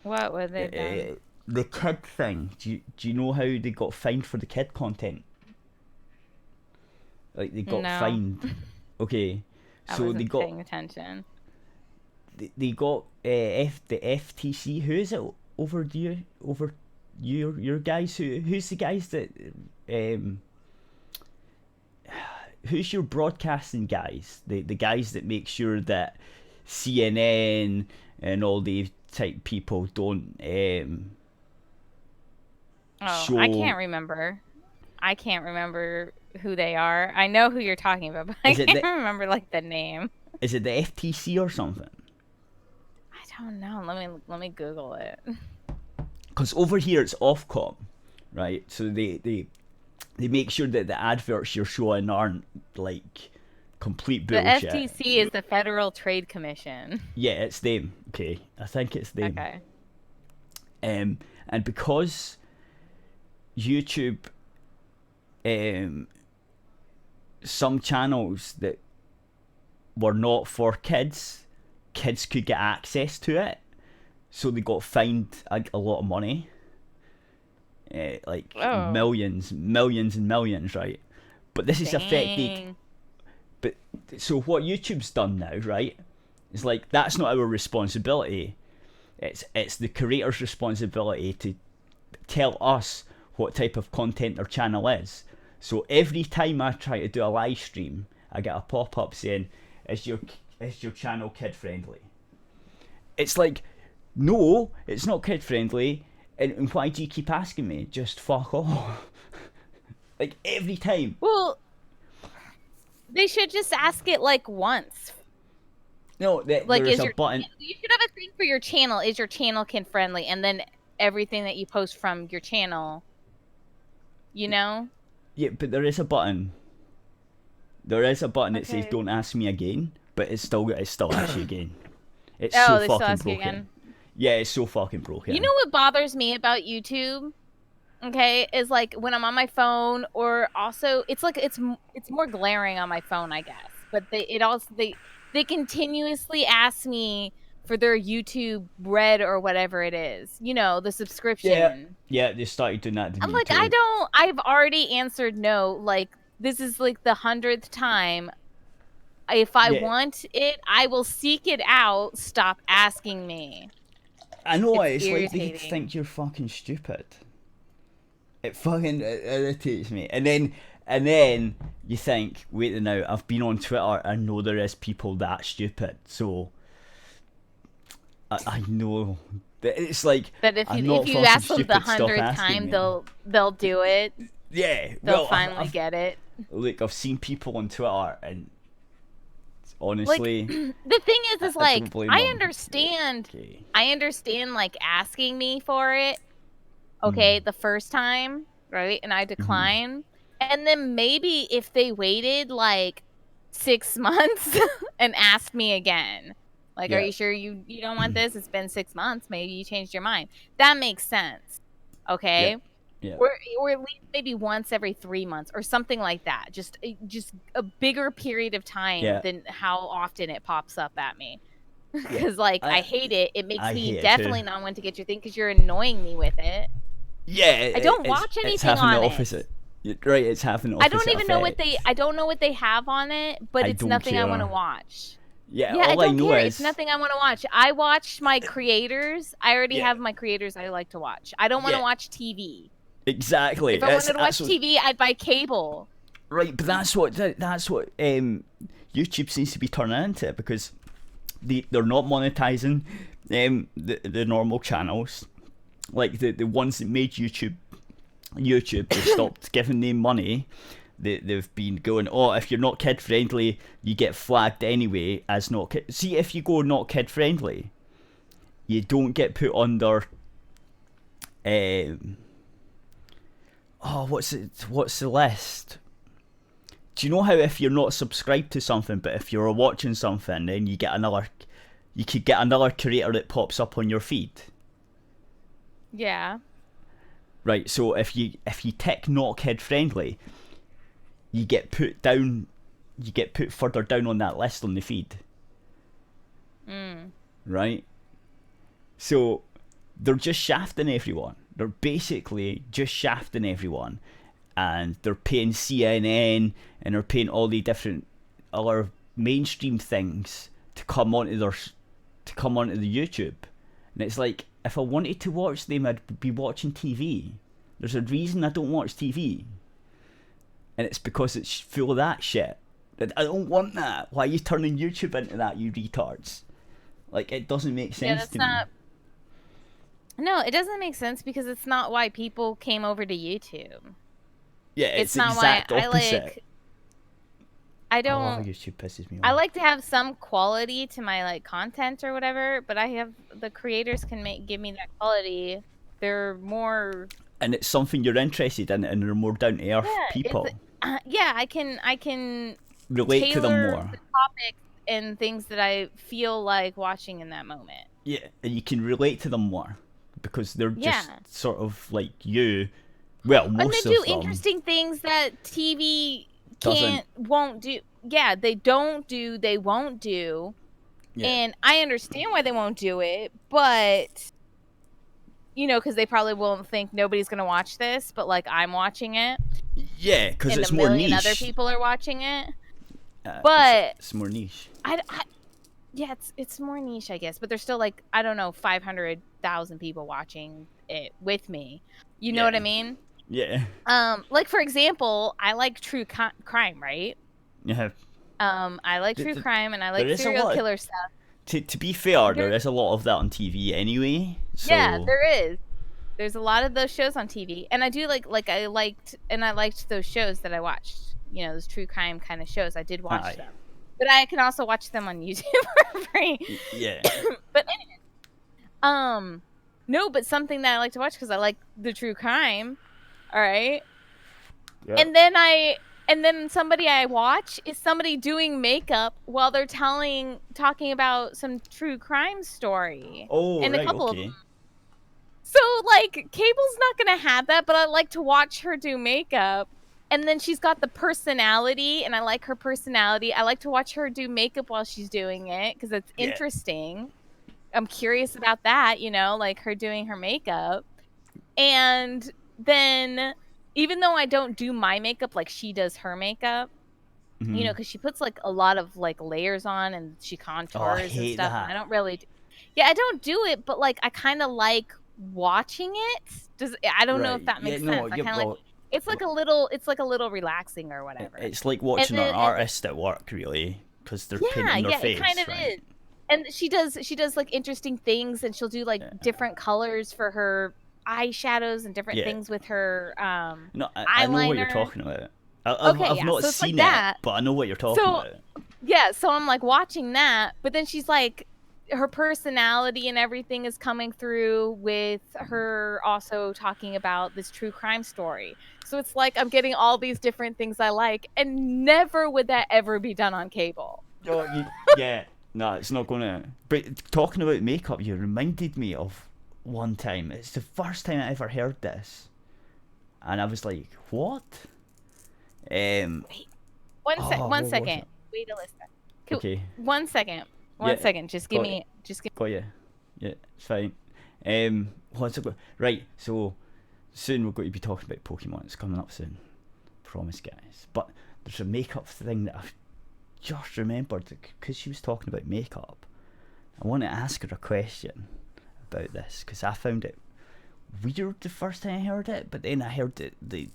What would they done? The kid thing. Do you know how they got fined for the kid content? Like they got No, fined. Okay, I so they wasn't got paying attention. they got the FTC. Who is it over your guys? Who's the guys that um who's your broadcasting guys? The guys that make sure that CNN and all these type people don't Oh, I show. can't remember. I can't remember who they are. I know who you're talking about, but I Is it can't the remember like the name. FTC or something? I don't know. Let me Google it. Because over here it's Ofcom, right? So they make sure that the adverts you're showing aren't like complete The bullshit. FTC is the Federal Trade Commission. Yeah, it's them. Okay, I think it's them. Okay. And because YouTube, some channels that were not for kids could get access to it, so they got fined a lot of money, like Oh, millions, and millions, right? But this is affected. dang. But so what YouTube's done now, right? Is like that's not our responsibility. It's the creator's responsibility to tell us what type of content their channel is. So every time I try to do a live stream, I get a pop up saying, "Is your channel kid friendly?" It's like, no, it's not kid friendly. And why do you keep asking me? Just fuck off. Like every time. Well, they should just ask it like once. No, Like, there's is a your button. you should have a thing for your channel. Is your channel kid friendly? And then everything that you post from your channel, you know? Yeah, but there is a button. There is a button that says Okay. "Don't ask me again," but it still asks you again. It's Oh, so they still fucking ask you broken. again. Yeah, it's so fucking broken. You know what bothers me about YouTube? Okay, is like when I'm on my phone, or also it's like it's more glaring on my phone, I guess. But they continuously ask me for their YouTube Red or whatever it is. You know, the Yeah, subscription. yeah, they started doing that to I'm me like, too. I've already answered no. Like, this is like the 100th time. If I Yeah, want it, I will seek it out. Stop asking me. I know It's it. It's like they irritating. think you're fucking stupid. It fucking irritates me. And then you think, wait a now, I've been on Twitter. I know there is people that stupid. So I know. It's like That if I'm you not fucking ask them the stupid. Stop 100th asking time, me. they'll do it. Yeah, They'll well, finally get it. look, I've seen people on Twitter, and Like, honestly, the thing is I don't like blame I them. understand. Okay. I understand like asking me for it. Mm. Okay, the first time, right? And I Mm-hmm. decline. And then maybe if they waited like 6 months and asked me again, like, are Yeah. you sure you don't want this? It's been 6 months. Maybe you changed your mind. That makes sense. Yeah. Okay? Yeah. Or at least maybe once every 3 months or something like that. Just a bigger period of time Yeah. than how often it pops up at me. Yeah. Cuz like I I hate it. It makes I me hate it too. definitely not want to get your thing cuz you're annoying me with it. Yeah, I don't it's watch it's anything having the on it. opposite. Right, it's having the I don't opposite even know what effect. I don't know what they have on it, but I it's don't nothing I want to care. watch. Yeah, Yeah, I all I don't know care. It's is nothing I want to watch. I watch my creators. I already yeah, have my creators I like to watch. I don't want to yeah, watch TV. exactly. If I wanted to That's watch what TV, I'd buy cable. right, but that's what YouTube seems to be turning into because they're not monetizing the normal channels like the ones that made YouTube they stopped giving them money. They've been going, oh, if you're not kid friendly, you get flagged anyway as not kid. See, if you go not kid friendly, you don't get put under. Um, oh, what's the list? Do you know how if you're not subscribed to something, but if you're watching something, then you could get another creator that pops up on your feed. Yeah. Right, so if you tick not kid friendly, you get put down. You get put further down on that list on the feed. Mm. Right. So they're just shafting everyone. They're basically just shafting everyone, and they're paying CNN and they're paying all the different other mainstream things to come onto the YouTube. And it's like, if I wanted to watch them, I'd be watching TV. There's a reason I don't watch TV, and it's because it's full of that shit. I don't want that. Why are you turning YouTube into that, you retards? Like, it doesn't make sense to me. No, it doesn't make sense because it's not why people came over to YouTube. Yeah, it's the not exact why opposite. I don't. YouTube pisses me off. I like to have some quality to my like content or whatever, but the creators can give me that quality. They're more. And it's something you're interested in, and they're more down to earth people. I can relate to them more. The topics and things that I feel like watching in that moment. Yeah, and you can relate to them more because they're just sort of like you. Well, most of them. And they do interesting things that TV won't do. Yeah, they don't do. They won't do. Yeah. And I understand why they won't do it, but because they probably won't think nobody's gonna watch this, but like I'm watching it. Yeah, because it's more niche. And other people are watching it. But it's more niche. Yeah, it's more niche, I guess. But there's still like, I don't know, 500,000 people watching it with me. You know what I mean? Yeah. Like for example, I like true crime, right? Yeah. I like true crime and I like serial killer stuff. To be fair, there is a lot of that on TV anyway. So. Yeah, there is. There's a lot of those shows on TV, and I do I liked those shows that I watched. Those true crime kind of shows. I did watch them, but I can also watch them on YouTube for free. Yeah. But anyway, no, but something that I like to watch because I like the true crime. All right. Yeah. And then somebody I watch is somebody doing makeup while they're talking about some true crime story. Oh, and right, a couple okay. of them. So, like, Cable's not going to have that, but I like to watch her do makeup. And then she's got the personality, and I like her personality. I like to watch her do makeup while she's doing it because it's interesting. I'm curious about that, like her doing her makeup. And then, even though I don't do my makeup like she does her makeup, because she puts like a lot of like layers on and she contours and stuff. And I don't really I don't do it, but like I kind of like watching it. I don't know if that makes sense. I kind of like it's like a little relaxing or whatever. It's like watching an artist at work, really, because they're painting their face. Yeah, it kind of is. And she does like interesting things, and she'll do like different colors for her eyeshadows and different things with her no, eyeliner. I know what you're talking about. I've not seen it, but I know what you're talking about. Yeah, so I'm like watching that, but then she's like, her personality and everything is coming through with her also talking about this true crime story. So it's like I'm getting all these different things I like, and never would that ever be done on cable. Yeah, no, it's not gonna. But talking about makeup, you reminded me of one time. It's the first time I ever heard this, and I was like, "What?" Wait, one second. Wait a listen. Okay. 1 second. One second. Just give me. Got you. Yeah, it's fine. What's it? Right. So soon we're going to be talking about Pokemon. It's coming up soon. Promise, guys. But there's a makeup thing that I've just remembered because she was talking about makeup. I want to ask her a question about this because I found it weird the first time I heard it, but then I heard that the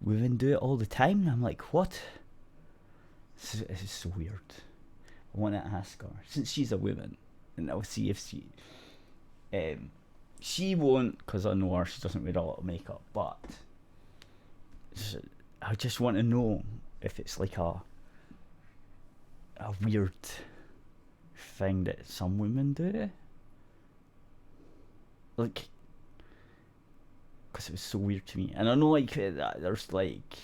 women do it all the time, and I'm like, what? This is so weird. I want to ask her since she's a woman, and I'll see if she won't, because I know her. She doesn't wear a lot of makeup, but I just want to know if it's like a weird thing that some women do, like, because it was so weird to me. And I know like there's like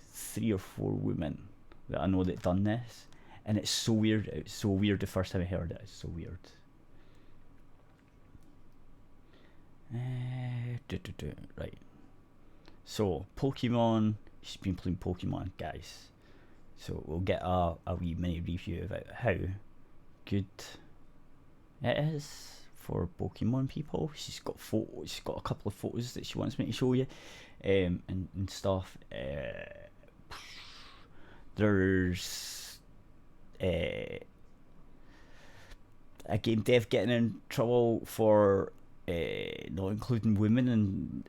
3 or 4 women that I know that done this, and it's so weird. It's so weird the first time I heard it. It's so weird. Right. So Pokemon. She's been playing Pokemon, guys. So we'll get a wee mini review about how good it is for Pokemon people. She's got photos. She's got a couple of photos that she wants me to show you, and stuff. There's a game dev getting in trouble for not including women in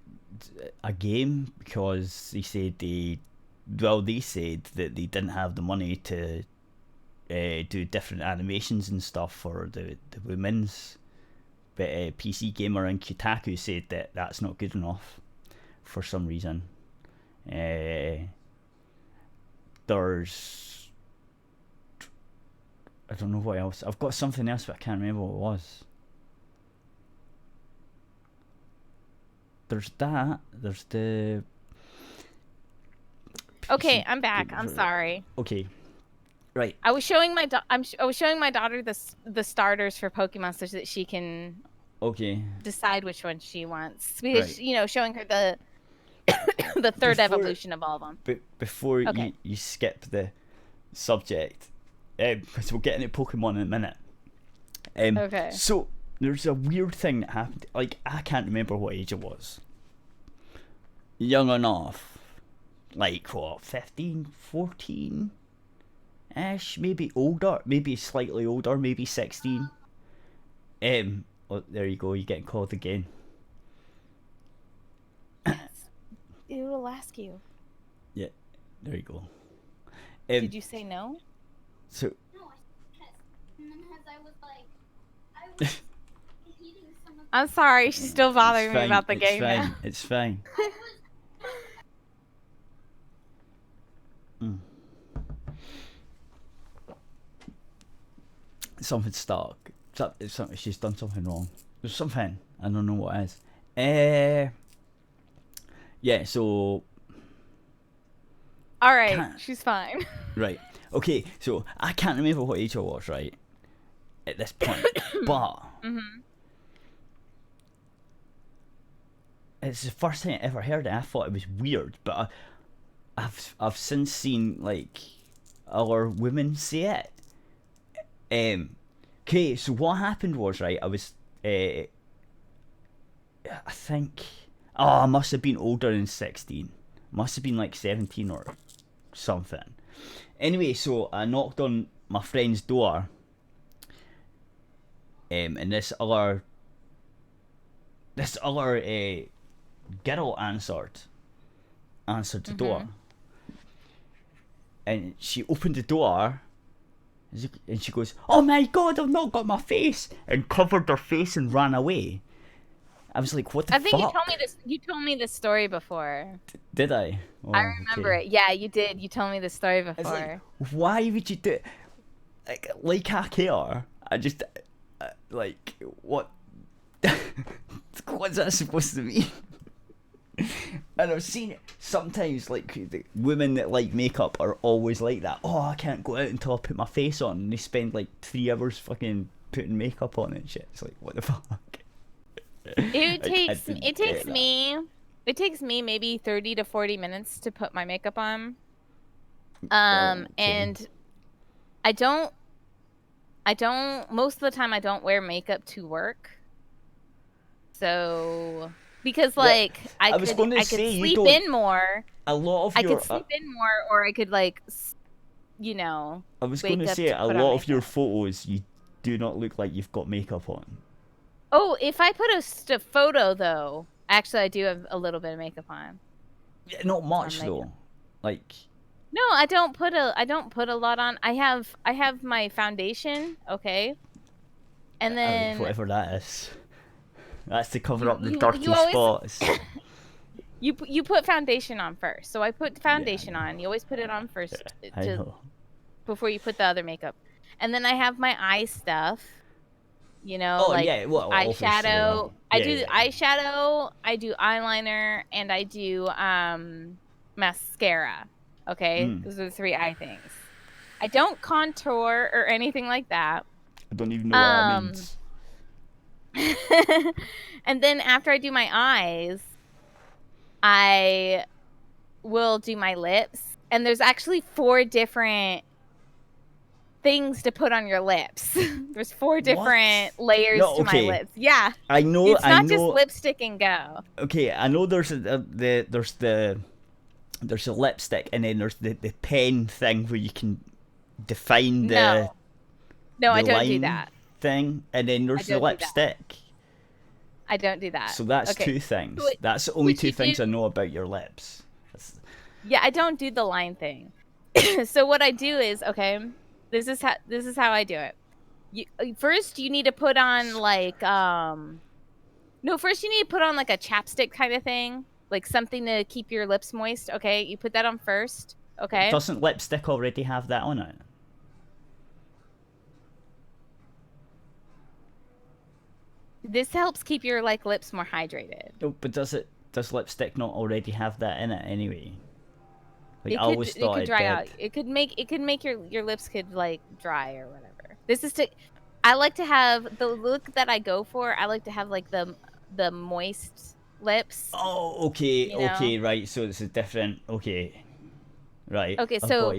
a game because they said they said that they didn't have the money to do different animations and stuff for the women's, but PC Gamer and Kotaku said that that's not good enough for some reason. There's, I don't know what else. I've got something else, but I can't remember what it was. There's that. There's the. Okay, I'm back. I'm sorry. Okay, right. I was showing my I was showing my daughter the starters for Pokemon so that she can decide which one she wants. Because showing her the the third evolution of all of them. Before you skip the subject, because we'll get into Pokemon in a minute. Okay. So there's a weird thing that happened. Like, I can't remember what age it was. Young enough. Like, what, 15, 14-ish? Maybe older. Maybe slightly older. Maybe 16. Well, there you go. You're getting called again. It will ask you. Yeah, there you go. Did you say no? So. No, I said yes. And then as I was like, I was eating some of. I'm sorry, she's still bothering me about the game now. It's fine. Something's stuck. She's done something wrong. There's something. I don't know what it is. Yeah, so. Alright, she's fine. Right. Okay, so I can't remember what age I was, right? At this point. But. It's the first time I ever heard it. I thought it was weird, but I've since seen, like, other women say it. Okay, so what happened was, right, I was, I think, I must have been older than 16. Must have been like 17 or something. Anyway, so I knocked on my friend's door, and this other girl answered the door, and she opened the door, and she goes, "Oh my god, I've not got my face," and covered her face and ran away. I was like, "What the fuck?" I think you told me this story before. Did I? Oh, I remember it. Yeah, you did. You told me this story before. It's like, why would you do it? Like I care. I just like, what? What's that supposed to mean? And I've seen it sometimes, like, the women that like makeup are always like that. Oh, I can't go out until I put my face on, and they spend like 3 hours fucking putting makeup on and shit. It's like, what the fuck? It takes me maybe 30 to 40 minutes to put my makeup on. And I don't most of the time I don't wear makeup to work. So because like I could sleep in more. A lot of I could sleep in more, or I could like, I was going to say, a lot of your photos, you do not look like you've got makeup on. Oh, if I put a photo though, actually I do have a little bit of makeup on. Yeah, not much though. Like. No, I don't put a lot on. I have my foundation, okay, and then whatever that is. That's to cover up the dirty spots. You put foundation on first. So I put foundation on. You always put it on first before you put the other makeup. And then I have my eye stuff. Eyeshadow. I do eyeshadow, I do eyeliner, and I do mascara. Okay? Those are the 3 eye things. I don't contour or anything like that. I don't even know what that means. And then after I do my eyes, I will do my lips. And there's actually 4 different things to put on your lips. There's 4 different layers No, to my okay. lips. Yeah. I know. It's not just lipstick and go. Okay, I know. There's the lipstick, and then there's the pen thing where you can define the No, I don't line do that. thing, and then there's the lipstick. I don't do that. So that's okay. 2 things. So that's the only 2 things I know about your lips. Yeah, I don't do the line thing. So what I do is, okay, this is how I do it. First you need to put on like first you need to put on like a chapstick kind of thing, like something to keep your lips moist. Okay, you put that on first. Okay. Doesn't lipstick already have that on it? This helps keep your like lips more hydrated. No, but does lipstick not already have that in it anyway? Like, I always thought it could dry out. It could make your lips could like dry or whatever. I like to have the look that I go for. I like to have like the moist lips. Oh, okay, you know? okay, right. So it's a different. Okay, right. Okay, so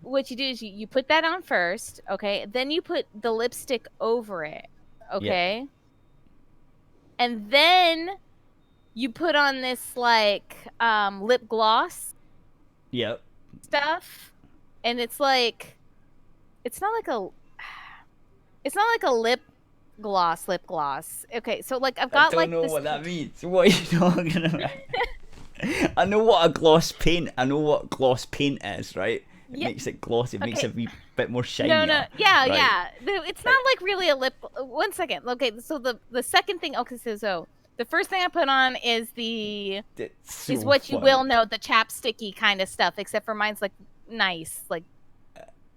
what you do is you put that on first. Okay, then you put the lipstick over it. Okay, yeah. And then you put on this like lip gloss. Yep. Stuff, and it's not like a lip gloss. Okay, so like I've got like I don't know what that means. What are you talking about? I know what a gloss paint. I know what gloss paint is, right? It makes it glossy. It makes it a wee bit more shiny. No. Yeah, right? Yeah. It's not like really a lip. 1 second. Okay, so the second thing. Okay, so the first thing I put on is what you will know, the chapsticky kind of stuff. Except for mine's like nice, like.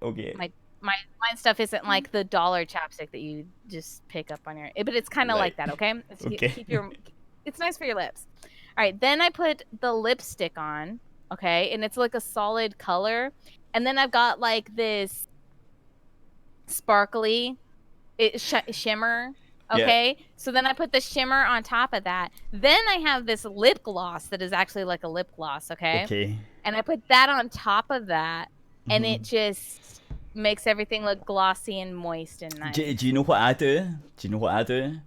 Okay. My stuff isn't like the dollar chapstick that you just pick up on your. But it's kind of like that. Okay. It's nice for your lips. All right. Then I put the lipstick on. Okay, and it's like a solid color, and then I've got like this sparkly shimmer. Okay, yeah. So then I put the shimmer on top of that. Then I have this lip gloss that is actually like a lip gloss. Okay. And I put that on top of that, and it just makes everything look glossy and moist and nice. Do you know what I do? Nothing,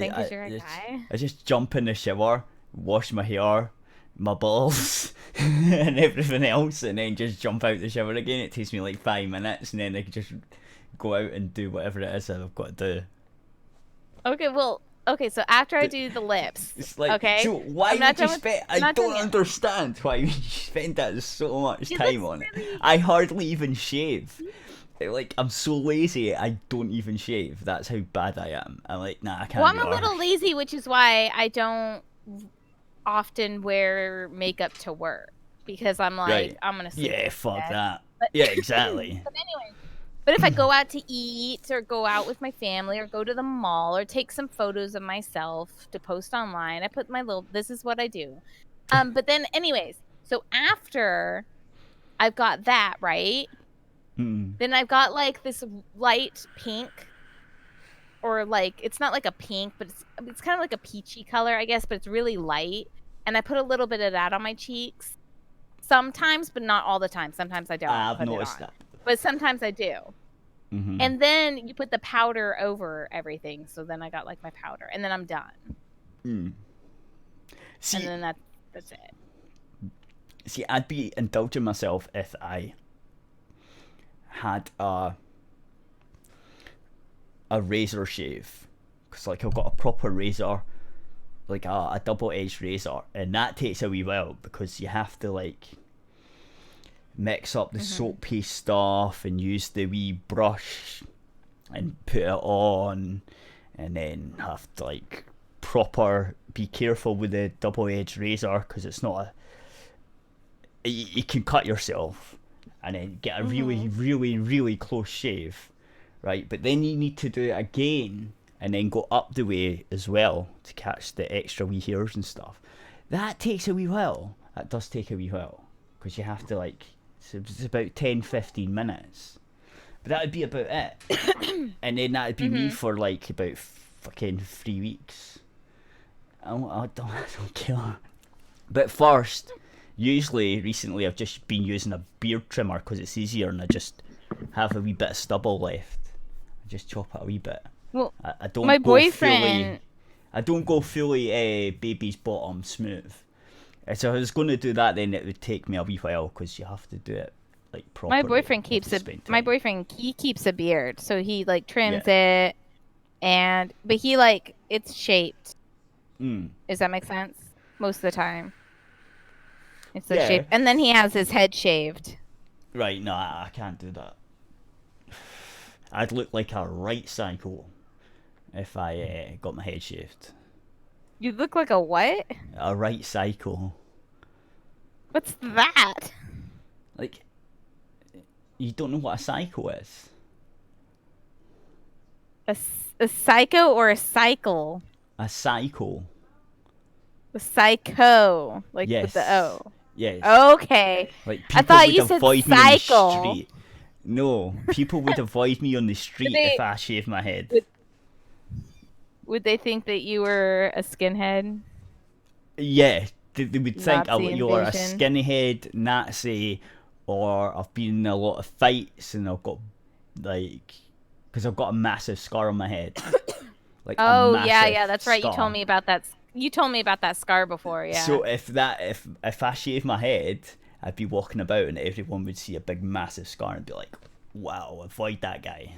because you're a guy. I just jump in the shower, wash my hair, my balls, and everything else, and then just jump out the shower again. It takes me like 5 minutes, and then I can just go out and do whatever it is that I've got to do. Okay, so after I do the lips, it's like, okay. So why would you spend? I don't understand why you spend that so much time on it. I hardly even shave. Like, I'm so lazy, I don't even shave. That's how bad I am. I'm like, nah, I can't. Well, I'm a little lazy, which is why I don't often wear makeup to work, because I'm like, right. I'm gonna sleep. Yeah, fuck that. Yeah, exactly. But anyway, if I go out to eat or go out with my family or go to the mall or take some photos of myself to post online, I put this is what I do. But then anyways, so after I've got that, right? Then I've got like this light pink, or like, it's not like a pink, but it's kind of like a peachy color, I guess, but it's really light. And I put a little bit of that on my cheeks sometimes, but not all the time. Sometimes I don't. I've noticed that. But sometimes I do. And then you put the powder over everything. So then I got like my powder, and then I'm done. See, and then that's it. See, I'd be indulging myself if I had a razor shave, because like I've got a proper razor, like a double-edged razor, and that takes a wee while, because you have to like mix up the soap paste stuff and use the wee brush and put it on, and then have to like proper be careful with the double-edged razor, because it's not you can cut yourself and then get a really, really, really close shave, right? But then you need to do it again and then go up the way as well to catch the extra wee hairs and stuff. That takes a wee while. That does take a wee while, because you have to like, it's about 10-15 minutes. But that would be about it. And then that would be me for like about fucking 3 weeks. I don't care. But first, usually recently I've just been using a beard trimmer, because it's easier, and I just have a wee bit of stubble left, I just chop it a wee bit. Well, I don't my go boyfriend. I don't go fully baby's bottom smooth. If I was going to do that, then it would take me a wee while because you have to do it like properly. My boyfriend keeps he keeps a beard, so he like trims it, but he like it's shaped. Does that make sense? Most of the time, it's like shaped, and then he has his head shaved. Right? No, I can't do that. I'd look like a right psycho if I got my head shaved. You look like a what? A right psycho. What's that? Like, you don't know what a psycho is? A psycho or a cycle? A psycho. A psycho, like Yes. with the O. Yes. Okay. Like I people thought would you said avoid me on the cycle. street. No, people would avoid me on the street if I shaved my head. Would they think that you were a skinhead? Yeah, they would think Nazi you're a invasion. skinhead, Nazi, or I've been in a lot of fights and I've got because I've got a massive scar on my head. Like Oh a yeah, massive that's right. You scar. told me about that. You told me about that scar before. Yeah. So if I shave my head, I'd be walking about and everyone would see a big massive scar and be like, "Wow, avoid that guy."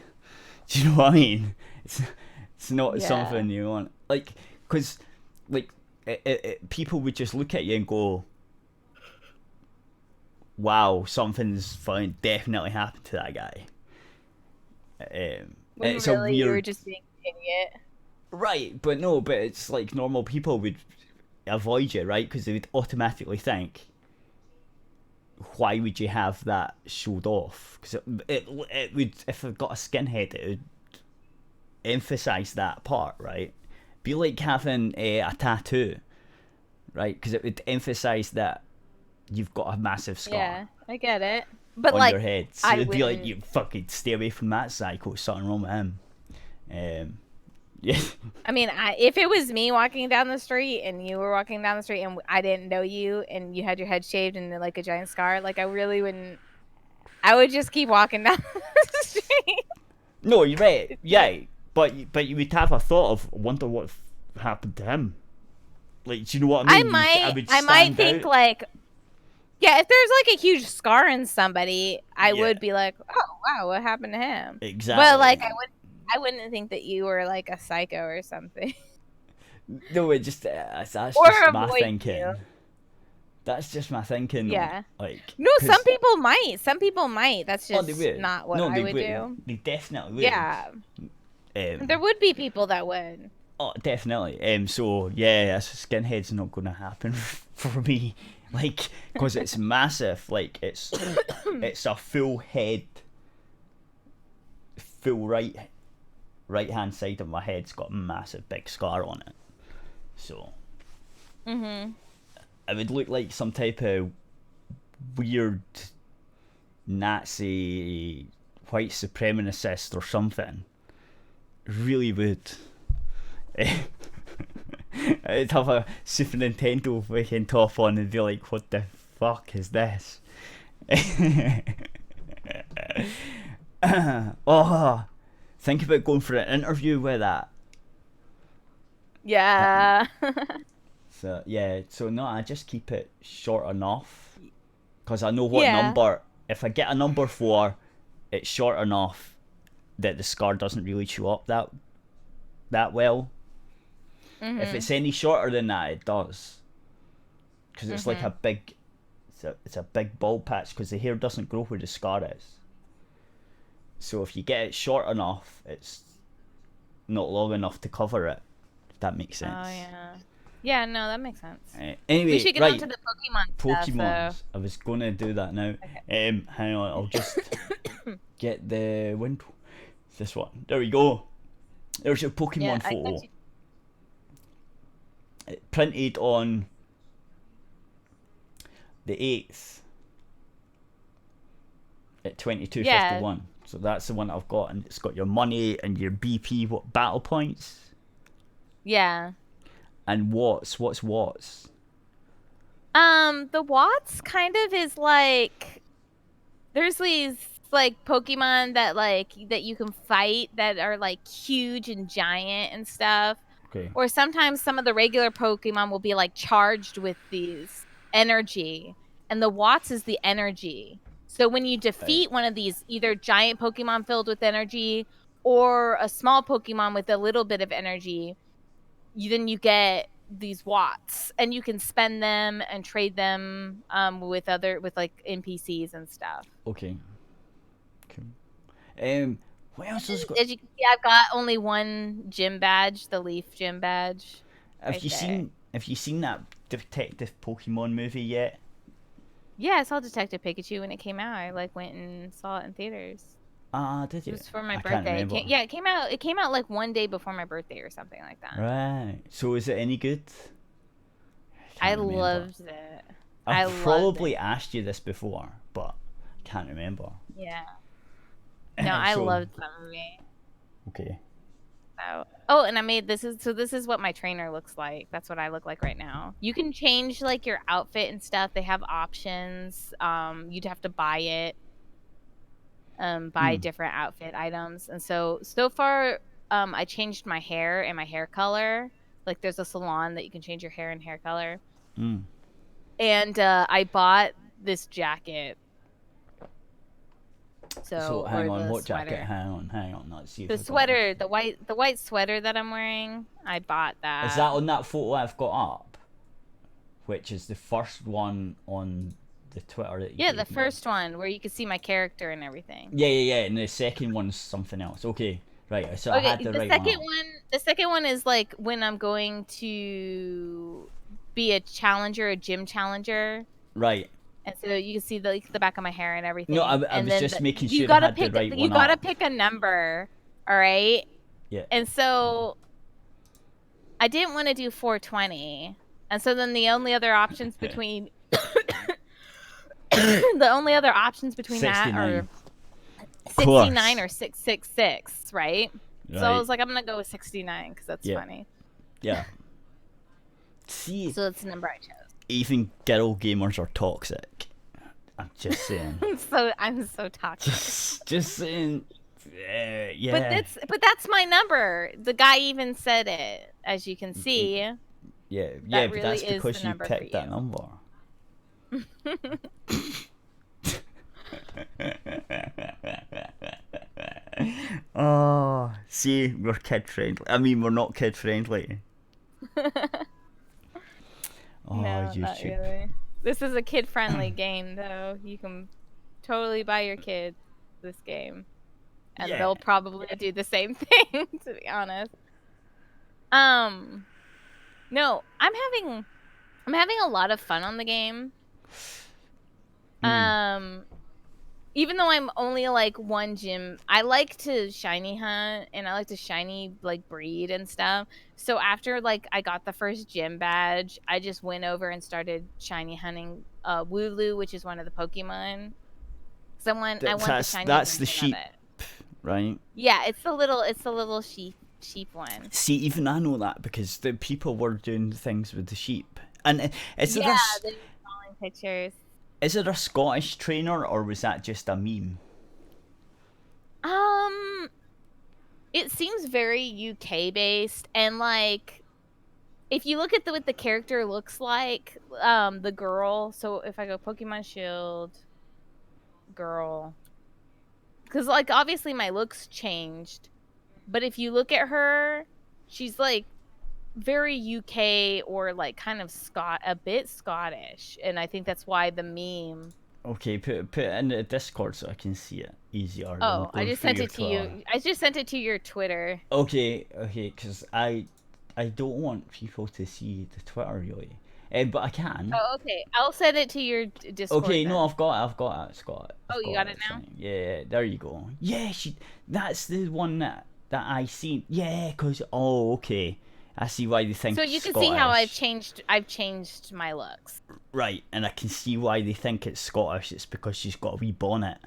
Do you know what I mean? It's not something you want, like, because like people would just look at you and go, "Wow, something's definitely happened to that guy." When It's really a weird, you were just being an idiot. right? But no, but it's like normal people would avoid you, right? Because they would automatically think, why would you have that showed off? Because it would, if I got a skinhead, it would emphasize that part, right? Be like having a tattoo, right? Because it would emphasize that you've got a massive scar. Yeah, I get it. But on like, your head. So I it'd be like, wouldn't- you fucking stay away from that psycho. Something wrong with him. Yeah. I mean, if it was me walking down the street and you were walking down the street and I didn't know you and you had your head shaved and like a giant scar, like I really wouldn't. I would just keep walking down the street. No, you're right. Yeah, but you would have a thought of, wonder what happened to him. Like, do you know what I mean? I might think like, yeah, if there's like a huge scar in somebody, I would be like, oh wow, what happened to him? Exactly. But like, I wouldn't think that you were like a psycho or something. No, it just that's Or just my avoid thinking. you. That's just my thinking. Yeah. Like, No, 'cause- some people might. Some people might. That's just they would. not what No, I they would do. They definitely would. Yeah, there would be people that would. Oh, definitely. So yeah, a skinhead's not going to happen for me. Like, because it's massive. Like, it's a full head, full right hand side of my head's got a massive big scar on it. So, it would look like some type of weird Nazi white supremacist or something. Really would. I'd have a Super Nintendo fucking top on and be like, what the fuck is this? Oh, think about going for an interview with that. Yeah. So yeah, so no, I just keep it short enough, because I know what Yeah. number. If I get a number 4, it's short enough that the scar doesn't really show up that well. If it's any shorter than that, it does, because it's like a big, it's a big bald patch, because the hair doesn't grow where the scar is. So if you get it short enough, it's not long enough to cover it. If that makes sense. Oh yeah. Yeah, no, that makes sense. Anyway, We should get right. on to the Pokemon stuff, Pokemons. I was gonna do that now. Okay. Hang on, I'll just get the window. This one. There we go. There's your Pokemon I photo. got you. Printed on the 8th at 22:51. So that's the one I've got, and it's got your money and your BP battle points Yeah. and what's. The Watts kind of is like, there's these like Pokemon that you can fight that are like huge and giant and stuff. Okay. Or sometimes some of the regular Pokemon will be like charged with these energy, and the Watts is the energy. So when you defeat one of these either giant Pokemon filled with energy or a small Pokemon with a little bit of energy, then you get these Watts, and you can spend them and trade them with like NPCs and stuff. Okay. Cool. What else has got? As you can see, I've got only one gym badge, the Leaf gym badge. Have you seen that Detective Pokemon movie yet? Yeah, I saw Detective Pikachu when it came out. I like went and saw it in theaters. Did you? It was for my I can't birthday. remember. It came out. It came out like one day before my birthday or something like that. Right. So is it any good? I Can't remember. loved it. I've probably asked you this before, but I can't remember. Yeah. No, I loved that movie. Okay. So, and I made this is what my trainer looks like. That's what I look like right now. You can change like your outfit and stuff. They have options. You'd have to buy it. Buy different outfit items. And so far, I changed my hair and my hair color. Like there's a salon that you can change your hair and hair color. And I bought this jacket. So hang on, what sweater. jacket? Hang on. Let's see. The sweater, the white sweater that I'm wearing. I bought that. Is that on that photo I've got up? Which is the first one on the Twitter that you Yeah, the first one where you can see my character and everything. Yeah. And the second one's something else. Okay, right. So I had the right one. The second one is like when I'm going to be a gym challenger. Right. And so you can see the back of my hair and everything. No, I was just making sure you gotta I had pick, the right one. You gotta pick a number, all right? Yeah. And so I didn't want to do 420, and so then the only other options between that are 69 or 666, right? So I was like, I'm gonna go with 69 because that's funny. Yeah. See. So that's the number I chose. Even girl gamers are toxic. I'm just saying. I'm so toxic. Just saying. Yeah. But that's my number. The guy even said it, as you can see. Yeah, that but really that's is because the you number picked for that number. Oh, see, we're kid friendly. I mean, we're not kid friendly. No, YouTube. not really. This is a kid-friendly game, though. You can totally buy your kids this game, and they'll probably do the same thing. To be honest, no, I'm having a lot of fun on the game. Even though I'm only like one gym, I like to shiny hunt and I like to shiny like breed and stuff. So after like I got the first gym badge, I just went over and started shiny hunting Wooloo, which is one of the Pokemon. I want the shiny. That's the sheep, right? Yeah, it's the little sheep one. See, even I know that because the people were doing things with the sheep, and they were drawing pictures. Is it a Scottish trainer or was that just a meme? It seems very UK based, and like if you look at what the character looks like, the girl. So if I go Pokemon Shield, girl, because like obviously my looks changed, but if you look at her, she's like very UK or like kind of a bit Scottish, and I think that's why the meme. Okay, put it in the Discord so I can see it easier. Oh, I just sent it to you. I just sent it to your Twitter. Okay, because I don't want people to see the Twitter really, but I can. Oh, okay. I'll send it to your Discord. Okay, then. No, I've got it. It's got it. Oh, you got it now? Yeah, there you go. Yeah, that's the one that I seen. Yeah, okay. I see why they think. So you can Scottish. see how I've changed my looks. Right, and I can see why they think it's Scottish. It's because she's got a wee bonnet.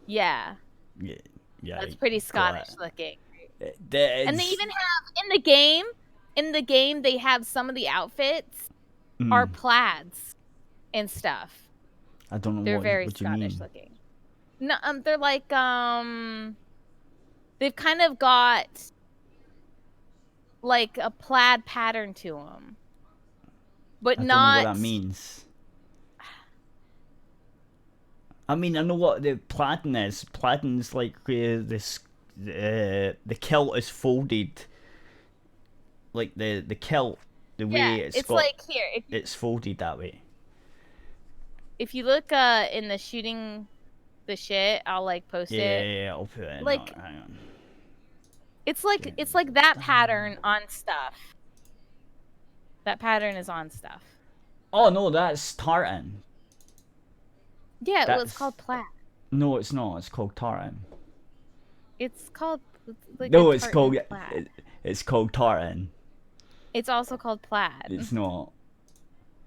Yeah. Yeah. That's pretty Scottish looking. And they even have in the game they have some of the outfits are plaids and stuff. I don't know They're what very you Scottish mean. looking. No, they're like they've kind of got like a plaid pattern to them, but I don't know what not. that means. I mean, I know what the plaiding is. Plaiding's like where the kilt is folded, like the kilt, the way Yeah, it's it's got, like here. it's folded that way. If you look in the shooting the shit, I'll like post it. Yeah, I'll put it in. Like Hang on. it's like that pattern on stuff. That pattern is on stuff. Oh no, that's tartan. Yeah, well, it's That's called plaid. no, it's not. It's called tartan. It's called like No, a it's tartan called plaid. it's called tartan. It's also called plaid. It's not.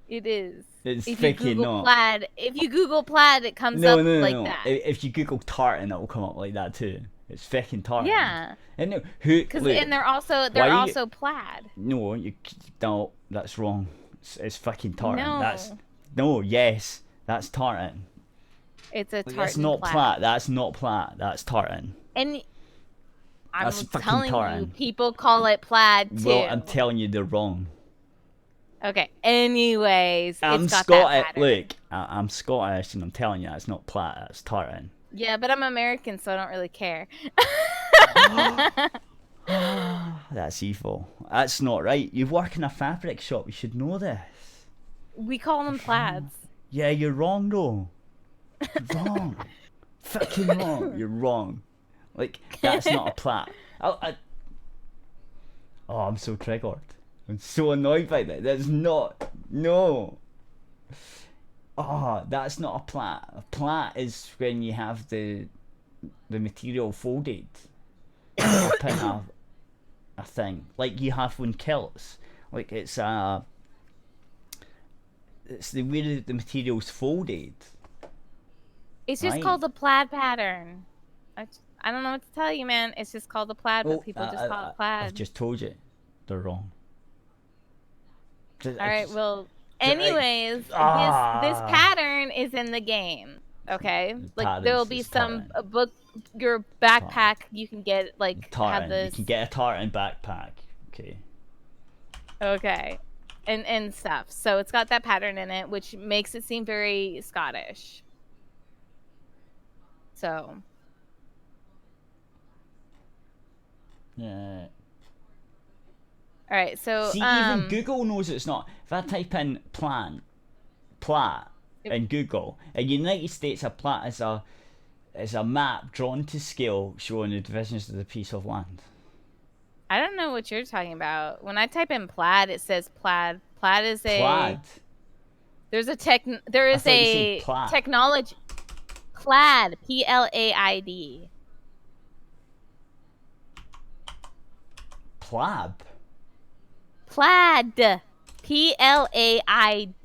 It is. It's If you freaking Google not. plaid, it comes No, up no, no, like no. that. If you Google tartan, it'll come up like that too. It's fucking tartan. Yeah. And no, who? Look, And they're why also plaid. No, no, that's wrong. It's fucking tartan. No. That's no, yes, that's tartan. It's a tartan That's not plaid. plaid. That's not plaid. That's tartan. And I'm That's fucking telling you, tartan. people call it plaid too. Well, I'm telling you, they're wrong. Okay. Anyways, I'm it's got Scottish. that pattern. Look, I'm Scottish, and I'm telling you, it's not plaid. That's tartan. Yeah, but I'm American, so I don't really care. That's evil. That's not right. You work in a fabric shop. You should know this. We call them plaids. Yeah, you're wrong though. You're wrong. Fucking wrong. You're wrong. Like, that's not a plaid. Oh, I'm so triggered. I'm so annoyed by that. That's not. No. Oh, that's not a plaid. A plaid is when you have the material folded up in a thing. Like you have when kilts. Like it's the way the material's folded. It's just Right. called the plaid pattern. I don't know what to tell you, man. It's just called the plaid, Oh, but people just call it plaid. I've just told you. They're wrong. All right, well, I- anyways, this pattern is in the game. Okay, like there will be some book, your backpack. You can get like tartan. have this. You can get a tartan backpack. Okay. Okay, and stuff. So it's got that pattern in it, which makes it seem very Scottish. So. Yeah. All right, so See, even Google knows it's not. If I type in plat in Google, in the United States, a plat is a map drawn to scale showing the divisions of the piece of land. I don't know what you're talking about. When I type in plaid, it says plaid. Plaid is a Plaid. There is a technology. Plaid, PLAID. Plab. Plaid, PLAID.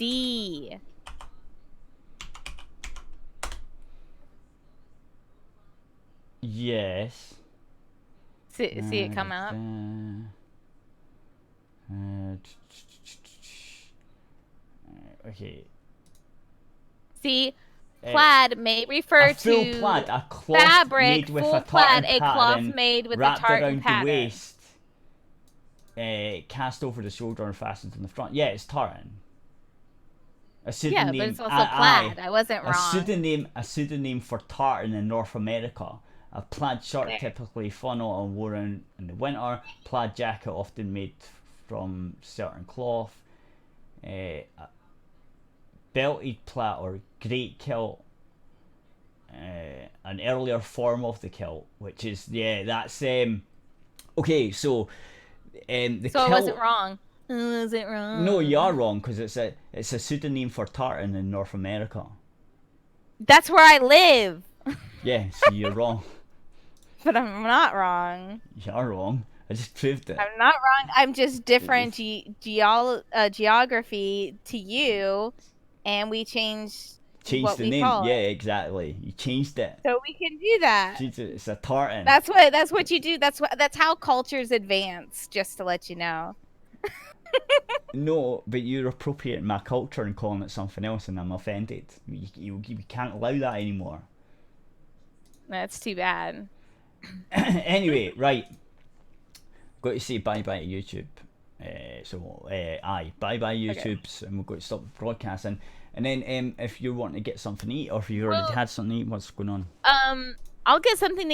Yes. See it come up? Okay. See, plaid may refer a full to plaid, a cloth fabric, made with full a plaid, tartan a cloth pattern made with a wrapped tartan around pattern. the waist, cast over the shoulder and fastened in the front. Yeah, it's tartan. A pseudonym, Yeah, but it's also plaid. I wasn't wrong. A pseudonym for tartan in North America. A plaid shirt typically funnel and worn in the winter. Plaid jacket often made from certain cloth. A belted plaid or great kilt. An earlier form of the kilt, which is that's okay. So the so kilt. I wasn't wrong. I wasn't wrong. No, you are wrong because it's a pseudonym for tartan in North America. That's where I live. Yeah, so you're wrong. But I'm not wrong. You are wrong. I just proved it. I'm not wrong. I'm just different geography to you, and we changed what the we name. call Yeah, it. exactly. You changed it. So we can do that. It's a tartan. That's what you do. That's how cultures advance. Just to let you know. No, but you're appropriating my culture and calling it something else, and I'm offended. You can't allow that anymore. That's too bad. Anyway, right. Got to say bye bye to YouTube. Bye bye YouTube's, and we've got to stop broadcasting. And then if you want to get something to eat, or if you already had something to eat, what's going on? I'll get something to eat.